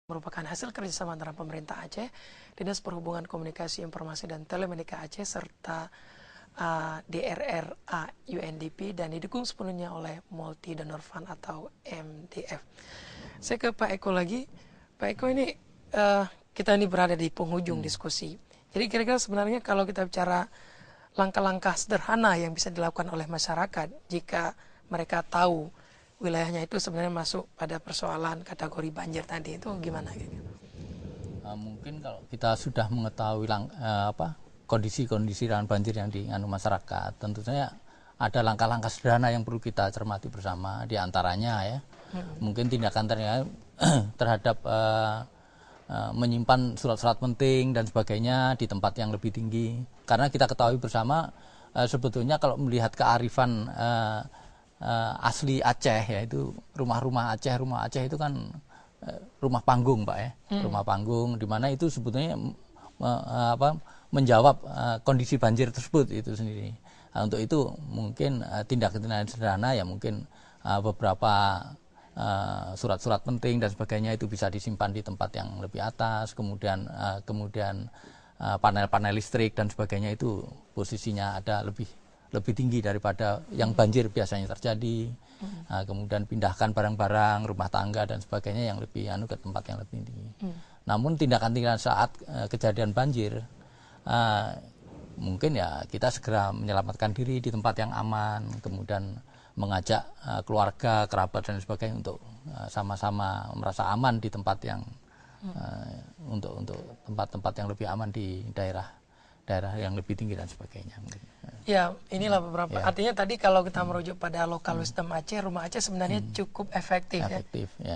merupakan hasil kerjasama antara pemerintah Aceh, Dinas Perhubungan Komunikasi Informasi dan Telemedika Aceh, serta DRRA UNDP, dan didukung sepenuhnya oleh Multi Donor Fund atau MDF. Saya ke Pak Eko lagi. Pak Eko, ini kita ini berada di penghujung diskusi. Jadi kira-kira sebenarnya kalau kita bicara langkah-langkah sederhana yang bisa dilakukan oleh masyarakat jika mereka tahu wilayahnya itu sebenarnya masuk pada persoalan kategori banjir tadi, itu gimana? Mungkin kalau kita sudah mengetahui kondisi-kondisi rawan banjir yang dialami masyarakat, tentu saja ada langkah-langkah sederhana yang perlu kita cermati bersama. Di antaranya ya, mungkin tindakan terhadap menyimpan surat-surat penting dan sebagainya di tempat yang lebih tinggi. Karena kita ketahui bersama sebetulnya kalau melihat kearifan asli Aceh, yaitu rumah Aceh itu kan rumah panggung, Pak ya. Rumah panggung di mana itu sebetulnya menjawab kondisi banjir tersebut itu sendiri. Untuk itu mungkin tindakan sederhana ya, mungkin beberapa surat-surat penting dan sebagainya itu bisa disimpan di tempat yang lebih atas, kemudian panel-panel listrik dan sebagainya itu posisinya ada lebih tinggi daripada yang banjir biasanya terjadi. Kemudian pindahkan barang-barang rumah tangga dan sebagainya yang lebih ke tempat yang lebih tinggi. Namun tindakan-tindakan saat kejadian banjir, mungkin ya kita segera menyelamatkan diri di tempat yang aman, kemudian mengajak keluarga, kerabat dan sebagainya untuk sama-sama merasa aman di tempat yang untuk tempat-tempat yang lebih aman di daerah yang lebih tinggi dan sebagainya. Ya, inilah beberapa. Artinya tadi kalau kita merujuk pada lokal wisdom Aceh, rumah Aceh sebenarnya cukup efektif ya.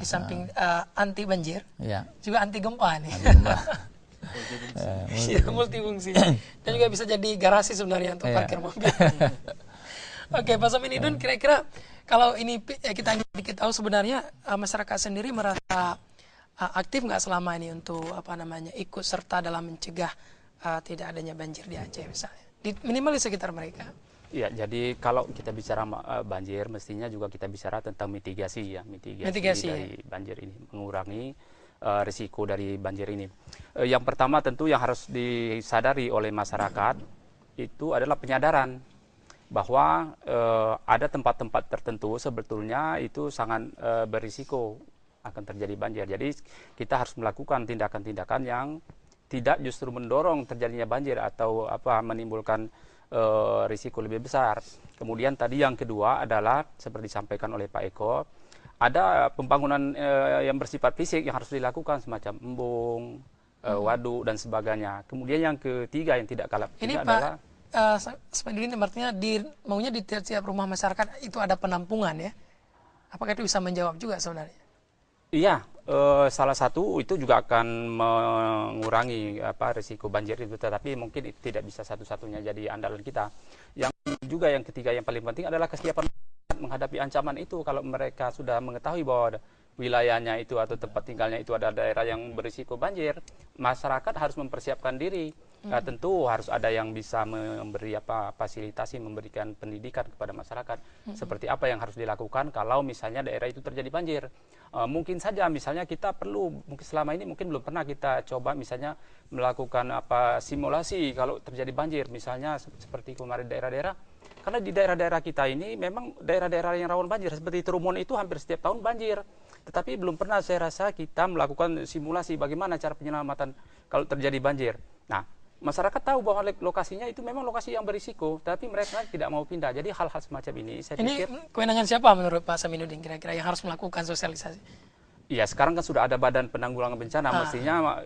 Di samping anti banjir, juga anti gempa nih. Multifungsi. Dan juga bisa jadi garasi sebenarnya untuk parkir mobil. Oke, Pak Saminidun, kira-kira kalau ini kita tahu sebenarnya masyarakat sendiri merasa aktif nggak selama ini untuk ikut serta dalam mencegah tidak adanya banjir di Aceh misalnya, minimal di sekitar mereka. Iya, jadi kalau kita bicara banjir, mestinya juga kita bicara tentang mitigasi dari banjir ini, mengurangi risiko dari banjir ini. Yang pertama tentu yang harus disadari oleh masyarakat itu adalah penyadaran bahwa ada tempat-tempat tertentu sebetulnya itu sangat berisiko akan terjadi banjir. Jadi kita harus melakukan tindakan-tindakan yang tidak justru mendorong terjadinya banjir atau menimbulkan risiko lebih besar. Kemudian tadi yang kedua adalah seperti disampaikan oleh Pak Eko, ada pembangunan yang bersifat fisik yang harus dilakukan semacam embung, waduk dan sebagainya. Kemudian yang ketiga yang tidak kalah penting adalah seperti ini, artinya maunya di tiap rumah masyarakat itu ada penampungan ya. Apakah itu bisa menjawab juga sebenarnya? Iya, salah satu itu juga akan mengurangi risiko banjir itu, tetapi mungkin itu tidak bisa satu-satunya jadi andalan kita. Yang juga yang ketiga yang paling penting adalah kesiapan menghadapi ancaman itu. Kalau mereka sudah mengetahui bahwa wilayahnya itu atau tempat tinggalnya itu ada daerah yang berisiko banjir, masyarakat harus mempersiapkan diri. Tentu harus ada yang bisa memberi fasilitasi, memberikan pendidikan kepada masyarakat seperti apa yang harus dilakukan kalau misalnya daerah itu terjadi banjir. Mungkin saja misalnya kita perlu, mungkin selama ini mungkin belum pernah kita coba misalnya melakukan simulasi kalau terjadi banjir, misalnya seperti kemarin daerah-daerah, karena di daerah-daerah kita ini memang daerah-daerah yang rawan banjir, seperti Trumon itu hampir setiap tahun banjir. Tetapi belum pernah saya rasa kita melakukan simulasi bagaimana cara penyelamatan kalau terjadi banjir. Nah, masyarakat tahu bahwa lokasinya itu memang lokasi yang berisiko, tapi mereka tidak mau pindah. Jadi hal-hal semacam ini saya pikir... Ini kewenangan siapa menurut Pak Saminudin kira-kira yang harus melakukan sosialisasi? Iya, sekarang kan sudah ada Badan Penanggulangan Bencana, mestinya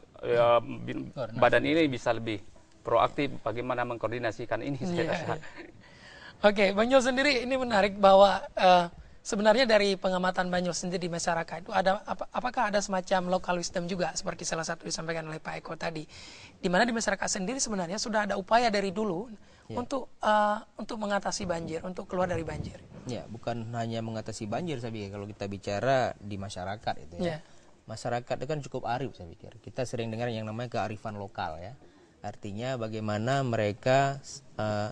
badan ini bisa lebih proaktif bagaimana mengkoordinasikan ini, saya rasa. Oke, Bang Jol sendiri ini menarik bahwa sebenarnya dari pengamatan Bang Jol sendiri di masyarakat itu apakah ada semacam local wisdom juga seperti salah satu disampaikan oleh Pak Eko tadi, di mana di masyarakat sendiri sebenarnya sudah ada upaya dari dulu untuk mengatasi banjir, untuk keluar dari banjir. Ya, bukan hanya mengatasi banjir, saya pikir kalau kita bicara di masyarakat itu ya. Masyarakat itu kan cukup arif, saya pikir. Kita sering dengar yang namanya kearifan lokal ya. Artinya bagaimana mereka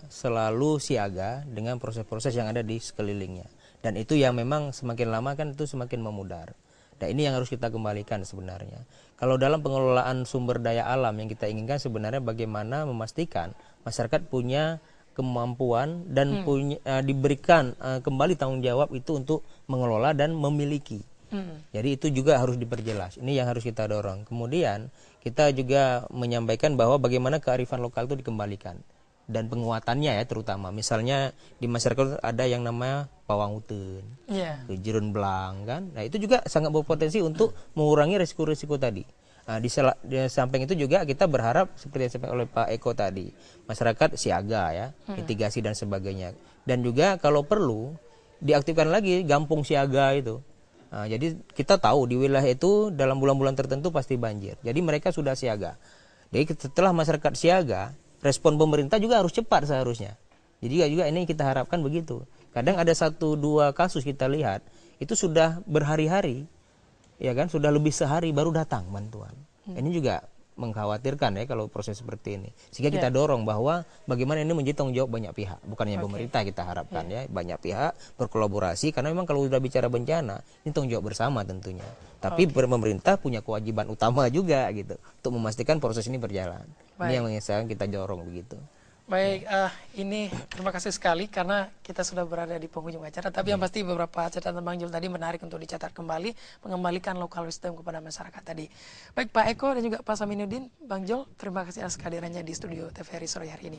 selalu siaga dengan proses-proses yang ada di sekelilingnya. Dan itu yang memang semakin lama kan itu semakin memudar. Nah, ini yang harus kita kembalikan sebenarnya. Kalau dalam pengelolaan sumber daya alam yang kita inginkan sebenarnya bagaimana memastikan masyarakat punya kemampuan dan diberikan kembali tanggung jawab itu untuk mengelola dan memiliki. Jadi itu juga harus diperjelas. Ini yang harus kita dorong. Kemudian kita juga menyampaikan bahwa bagaimana kearifan lokal itu dikembalikan dan penguatannya ya, terutama misalnya di masyarakat ada yang namanya pawang hutan, jerun belang kan. Nah, itu juga sangat berpotensi untuk mengurangi risiko-risiko tadi. Nah, di samping itu juga kita berharap seperti yang disampaikan oleh Pak Eko tadi, masyarakat siaga ya, mitigasi dan sebagainya. Dan juga kalau perlu diaktifkan lagi gampung siaga itu. Nah, jadi kita tahu di wilayah itu dalam bulan-bulan tertentu pasti banjir. Jadi mereka sudah siaga. Jadi setelah masyarakat siaga, respon pemerintah juga harus cepat seharusnya. Jadi juga ini kita harapkan begitu. Kadang ada 1-2 kasus kita lihat itu sudah berhari-hari, ya kan, sudah lebih sehari baru datang bantuan. Ini juga mengkhawatirkan ya kalau proses seperti ini. Sehingga kita dorong bahwa bagaimana ini menjadi tanggung jawab banyak pihak, bukannya pemerintah kita harapkan ya, banyak pihak berkolaborasi karena memang kalau sudah bicara bencana ini tanggung jawab bersama tentunya. Tapi pemerintah punya kewajiban utama juga gitu untuk memastikan proses ini berjalan. Ini yang sekarang kita dorong begitu. Baik, ini terima kasih sekali karena kita sudah berada di penghujung acara. Tapi yang pasti beberapa catatan Bang Jul tadi menarik untuk dicatat kembali, mengembalikan local wisdom kepada masyarakat tadi. Baik Pak Eko dan juga Pak Saminuddin, Bang Jul, terima kasih atas kehadirannya di studio TVRI sore hari ini.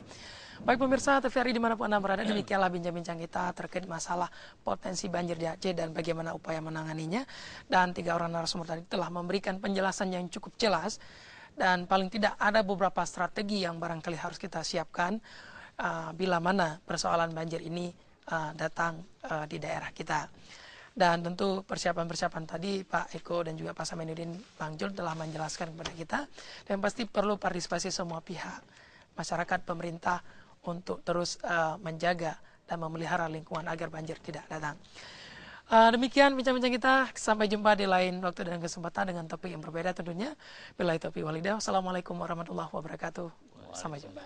Baik pemirsa TVRI dimanapun Anda berada, demikianlah bincang-bincang kita terkait masalah potensi banjir di Aceh dan bagaimana upaya menanganinya. Dan 3 orang narasumber tadi telah memberikan penjelasan yang cukup jelas. Dan paling tidak ada beberapa strategi yang barangkali harus kita siapkan bila mana persoalan banjir ini datang di daerah kita. Dan tentu persiapan-persiapan tadi Pak Eko dan juga Pak Saminuddin, Bang Jul telah menjelaskan kepada kita. Dan pasti perlu partisipasi semua pihak, masyarakat, pemerintah untuk terus menjaga dan memelihara lingkungan agar banjir tidak datang. Demikian bincang-bincang kita. Sampai jumpa di lain waktu dan kesempatan dengan topik yang berbeda tentunya. Billahi taufiq wal hidayah. Wassalamualaikum warahmatullahi wabarakatuh. Sampai jumpa.